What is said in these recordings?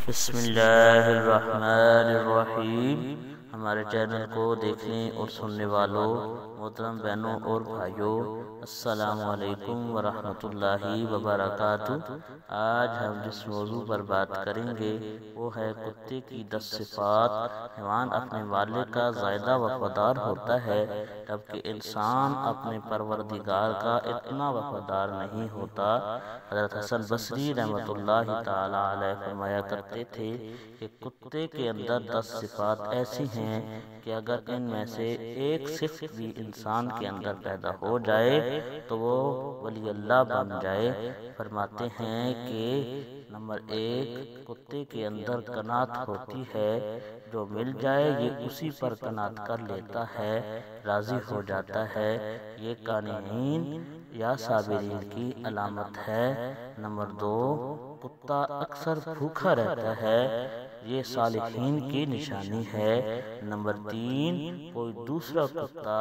بسم اللہ الرحمن الرحیم۔ ہمارے چینل کو دیکھنے اور سننے والوں محترم بہنوں اور بھائیوں، السلام علیکم ورحمۃ اللہ وبرکاتہ۔ آج ہم جس موضوع پر بات کریں گے وہ ہے کتے کی 10 صفات۔ حیوان اپنے مالک کا زیادہ وفادار ہوتا ہے، جبکہ انسان اپنے پروردگار کا اتنا وفادار نہیں ہوتا۔ حضرت حسن بصری رحمۃ اللہ تعالی علیہ فرمایا کرتے تھے کہ کتے کے اندر 10 صفات ایسی ہیں کہ اگر ان میں سے ایک صفت بھی انسان کے اندر پیدا ہو جائے تو وہ ولی اللہ بن جائے۔ فرماتے ہیں کہ نمبر 1، کتے کے اندر قناعت ہوتی ہے، جو مل جائے یہ اسی پر قناعت کر لیتا ہے، راضی ہو جاتا ہے۔ یہ قانعین یا صابرین کی علامت ہے۔ نمبر 2، کتا اکثر بھوکا رہتا ہے، یہ صالحین کی نشانی ہے۔ نمبر 3، کوئی دوسرا کتا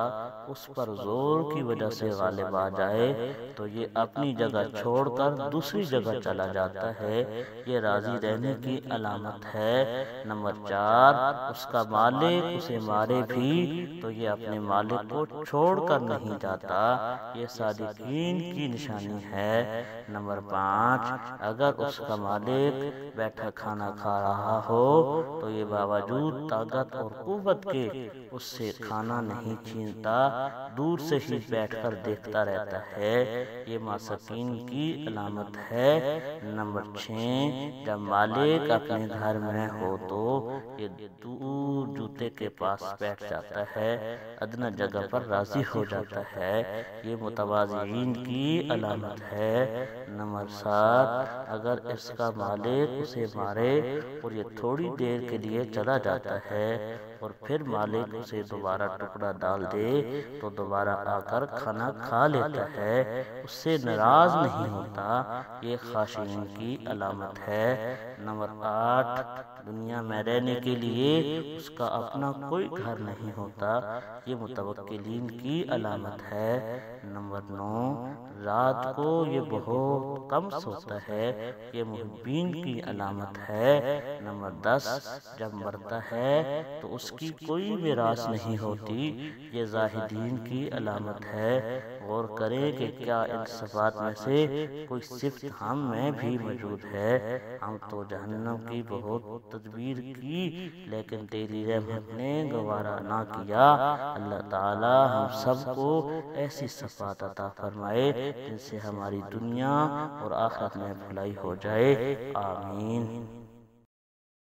اس پر زور کی وجہ سے غالب آ جائے تو یہ اپنی جگہ چھوڑ کر دوسری جگہ چلا جاتا ہے، یہ راضی رہنے کی علامت ہے۔ نمبر 4، اس کا مالک اسے مارے بھی تو یہ اپنے مالک کو چھوڑ کر نہیں جاتا، یہ صادقین کی نشانی ہے۔ نمبر 5، اگر اس کا مالک بیٹھا کھانا کھا رہا ہو تو یہ باوجود طاقت اور قوت کے اس سے کھانا نہیں چھینتا، دور سے ہی بیٹھ کر دیکھتا رہتا ہے، یہ مساکین کی علامت ہے۔ نمبر 6، جب مالک اپنے گھر میں ہو تو یہ دور جوتے کے پاس بیٹھ جاتا ہے، ادنی جگہ پر راضی ہو جاتا ہے، یہ متواضعین کی علامت ہے۔ نمبر 7، اگر اس کا مالک اسے مارے اور یہ تھوڑی دیر کے لیے چلا جاتا ہے اور پھر مالک اسے دوبارہ ٹکڑا ڈال دے تو دوبارہ آ کر کھانا کھا لیتا ہے، اس سے ناراض نہیں ہوتا، یہ خاشعین کی علامت ہے۔ نمبر 8، دنیا میں رہنے کے لیے اس کا اپنا کوئی گھر نہیں ہوتا، یہ متوکلین کی علامت ہے۔ نمبر 9، رات کو یہ بہت کم سوتا ہے، یہ محبین کی علامت ہے۔ نمبر 10، جب مرتا ہے تو اس کی کوئی میراث نہیں ہوتی، یہ زاہدین کی علامت ہے۔ غور کریں کہ کیا ان صفات میں سے کوئی صفت ہم میں بھی موجود ہے۔ ہم تو جہنم کی بہت تدبیر کی لیکن تیری رحمت نے گوارا نہ کیا۔ اللہ تعالی ہم سب کو ایسی صفات عطا فرمائے جن سے ہماری دنیا اور آخرت میں بھلائی ہو جائے، آمین۔